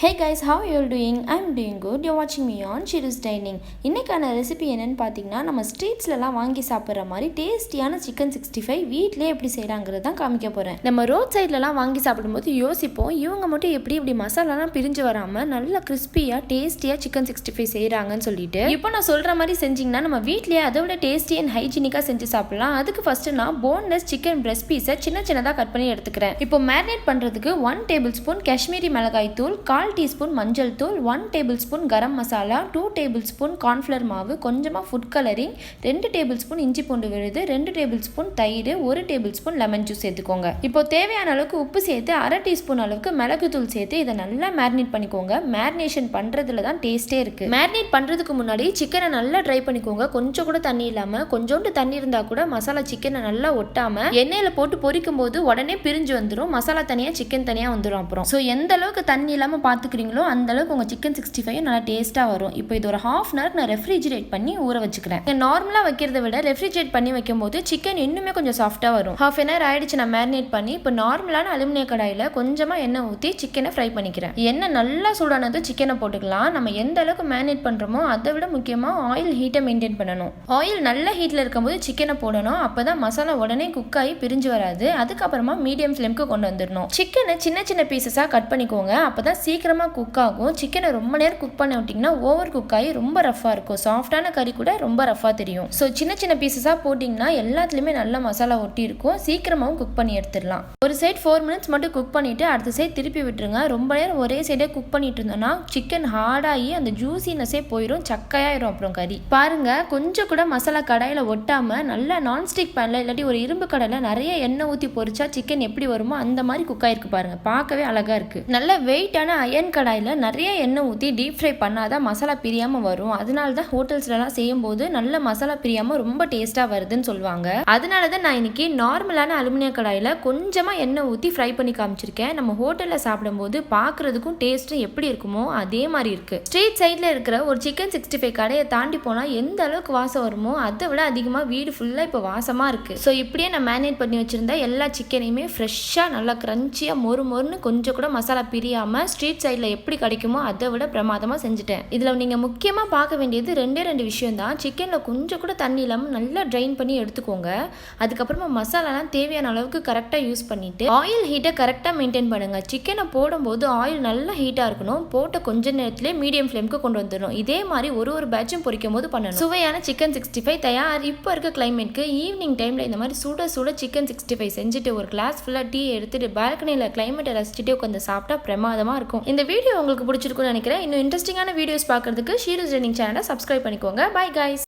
Hey guys, how are you all doing? I'm doing good. You're watching me on sheerusdining. இன்னைக்கான recipe என்னன்னு பார்த்தீங்கன்னா நம்ம ஸ்ட்ரீட்ஸ்லலாம் வாங்கி சாப்பிட்ற மாதிரி டேஸ்டியான சிக்கன் 65 வீட்டிலே எப்படி செய்கிறாங்கிறது தான் காமிக்க போகிறேன். நம்ம ரோட் சைட்லலாம் வாங்கி சாப்பிடும்போது யோசிப்போம் இவங்க மட்டும் இப்படி மசாலாலாம் பிரிஞ்சு வராமல் நல்லா கிறிஸ்பியாக டேஸ்டியாக சிக்கன் 65 செய்கிறாங்கன்னு சொல்லிட்டு இப்போ நான் சொல்கிற மாதிரி செஞ்சிங்கன்னா நம்ம வீட்லேயே அதை விட டேஸ்டி அண்ட் ஹைஜீனிக்காக செஞ்சு சாப்பிடலாம். அதுக்கு ஃபஸ்ட்டு நான் போன்லெஸ் சிக்கன் பிரெஸ்ட் பீஸை சின்னதாக கட் பண்ணி எடுத்துக்கிறேன். இப்போ மேரினேட் பண்ணுறதுக்கு 1 டேபிள் ஸ்பூன் காஷ்மீரி மிளகாய் தூள், 1/4 டீஸ்பூன் மஞ்சள் தூள், 1 table spoon garam masala, 2 table spoon cornflour மாவு, கொஞ்சமாக ஃபுட் கலரிங், 2 டேபிள் ஸ்பூன் இஞ்சி பூண்டு விழுது, 2 டேபிள் ஸ்பூன் தயிர், 1 டேபிள் ஸ்பூன் லெமன் ஜூஸ் சேர்த்துக்கோங்க. இப்போ தேவையான அளவுக்கு உப்பு சேர்த்து 1/2 டீஸ்பூன் அளவுக்கு மிளகு தூள் சேர்த்து இதை நல்லா மேரினேட் பண்ணிக்கோங்க. மேரினேஷன் பண்ணுறதுல தான் டேஸ்ட்டே இருக்குது. மேரினேட் பண்ணுறதுக்கு முன்னாடி சிக்கனை நல்லா ட்ரை பண்ணிக்கோங்க. கொஞ்சம் கூட தண்ணி இல்லாமல், கொஞ்சோண்டு தண்ணி இருந்தால் கூட மசாலா சிக்கனை நல்லா ஒட்டாமல் எண்ணெயில் போட்டு பொரிக்கும் போது உடனே பிரிஞ்சு வந்துடும். மசாலா தனியாக சிக்கன் தனியாக வந்துடும். அப்புறம் ஸோ எந்த அளவுக்கு தண்ணி இல்லாமல் பார்த்துக்கிறீங்களோ அந்த அளவுக்கு உங்கள் சிக்கன் 65 நல்லா டேஸ்ட்டாக வரும். இப்போ இது ஒரு ½ hour நான் ரெஃப்ரிஜிரேட் பண்ணி ஊற வச்சுக்கிறேன். நார்மலாக வைக்கிறத விட ரெஃப்ரிஜிரேட் பண்ணி வைக்கும் போது சிக்கன் இன்னுமே கொஞ்சம் சாஃப்டாக வரும். ½ hour ஆயிடுச்சு நான் மேரினேட் பண்ணி. இப்போ நார்மலான அலுமினிய கடாயில் கொஞ்சமாக எண்ணெய் ஊற்றி சிக்கனை ஃப்ரை பண்ணிக்கிறேன். எண்ணெய் நல்லா சூடானது சிக்கனை போட்டுக்கலாம். நம்ம எந்த அளவுக்கு மேரினேட் பண்ணுறோமோ அதை விட முக்கியமாக ஆயில் ஹீட்டை மெயின்டைன் பண்ணணும். ஆயில் நல்ல ஹீட்டில் இருக்கும்போது சிக்கனை போடணும். அப்போ தான் மசாலா உடனே குக் ஆகி பிரிஞ்சு வராது. அதுக்கப்புறமா மீடியம் ஃப்ளேம்க்கு கொண்டு வந்துடணும். சிக்கனை சின்ன பீசஸாக கட் பண்ணிக்கோங்க. அப்போ தான் சீக்கிரமாக குக் ஆகும். சிக்கனை ரொம்ப நேரம் குக் பண்ண விட்டிங்கன்னா ஓவர் குக் ஆகி ரொம்ப ரஃபாக இருக்கும். சாஃப்டான கறி கூட ரொம்ப ரஃபாக தெரியும். ஸோ சின்ன பீசஸாக போட்டிங்கன்னா எல்லாத்துலேயுமே நல்ல மசாலா ஒட்டி இருக்கும். சீக்கிரமாகவும் குக் பண்ணி எடுத்துடலாம். ஒரு சைட் 4 minutes மட்டும் குக் பண்ணிவிட்டு அடுத்த சைட் திருப்பி விட்டுருங்க. ரொம்ப நேரம் ஒரே சைடே குக் பண்ணிட்டு இருந்தோம்னா சிக்கன் ஹார்டாகி அந்த ஜூசினஸே போயிடும், சக்கையாயிரும். அப்புறம் கறி பாருங்க கொஞ்சம் கூட மசாலா கடாயில் ஒட்டாமல் நல்லா நான்ஸ்டிக் பேனில் இல்லாட்டி ஒரு இரும்பு கடாயில் நிறைய எண்ணெய் ஊற்றி பொரிச்சா சிக்கன் எப்படி வருமோ அந்த மாதிரி குக் ஆயிருக்கு பாருங்க. பார்க்கவே அழகாக இருக்குது. நல்ல வெயிட்டான அயன் கடாயில் நிறைய எண்ணெய் ஊற்றி டீப் ஃப்ரை பண்ணாதான் மசாலா பிரியாமல் வரும். அதனால தான் ஹோட்டல்ஸ்லாம் செய்யும்போது நல்ல மசாலா பிரியாமல் ரொம்ப டேஸ்ட்டாக வருதுன்னு சொல்லுவாங்க. அதனால தான் நான் இன்னைக்கு நார்மலான அலுமினிய கடாயில் கொஞ்சமாக எண்ணெய் ஊற்றி ஃப்ரை பண்ணி காமிச்சிருக்கேன். நம்ம ஹோட்டலில் சாப்பிடும்போது பார்க்குறதுக்கும் டேஸ்ட்டும் எப்படி இருக்குமோ அதே மாதிரி இருக்குது. ஸ்ட்ரீட் சைடில் இருக்கிற ஒரு சிக்கன் 65 கடையை தாண்டி போனால் எந்த அளவுக்கு வாசம் வருமோ அதை விட அதிகமாக வீடு ஃபுல்லாக இப்போ வாசமாக இருக்குது. ஸோ இப்படியே நான் மேரினேட் பண்ணி வச்சுருந்தா எல்லா சிக்கனையுமே ஃப்ரெஷ்ஷாக நல்லா க்ரன்ச்சியாக மொறுன்னு கொஞ்சம் கூட மசாலா பிரியாமல் ஸ்ட்ரீட் சைடில் எப்படி கிடைக்குமோ அதை விட பிரமாதமாக செஞ்சுட்டேன். இதில் நீங்கள் முக்கியமாக பார்க்க வேண்டியது 2 விஷயம் தான். சிக்கனில் கொஞ்சம் கூட தண்ணி இல்லாமல் நல்லா ட்ரைன் பண்ணி எடுத்துக்கோங்க. அதுக்கப்புறமா மசாலாலாம் தேவையான அளவுக்கு கரெக்டாக யூஸ் பண்ணிவிட்டு ஆயில் ஹீட்டை கரெக்டாக மெயின்டைன் பண்ணுங்கள். சிக்கனை போடும்போது ஆயில் நல்லா ஹீட்டாக இருக்கணும். போட்ட கொஞ்ச நேரத்திலே மீடியம் ஃப்ளேமுக்கு கொண்டு வந்துடணும். இதே மாதிரி ஒரு பேட்சும் பொரிக்கும் போது பண்ணணும். சுவையான சிக்கன் 65 தயார். இப்போ இருக்க கிளைமேட்க்கு ஈவினிங் டைமில் இந்த மாதிரி சுட சிக்கன் 65 செஞ்சுட்டு ஒரு கிளாஸ் ஃபுல்லாக டீ எடுத்துட்டு பால்கனியில் கிளைமேட்டை ரசிச்சுட்டு உட்காந்து சாப்பிட்டா பிரமாதமாக இருக்கும். இந்த வீடியோ உங்களுக்கு பிடிச்சிருக்குன்னு நினைக்கிறேன். இன்னும் இன்ட்ரெஸ்டிங்கான வீடியோஸ் பார்க்கறதுக்கு ஷீருஸ்டினிங் சேனலை சப்ஸ்கிரைப் பண்ணிக்கோங்க. Bye guys.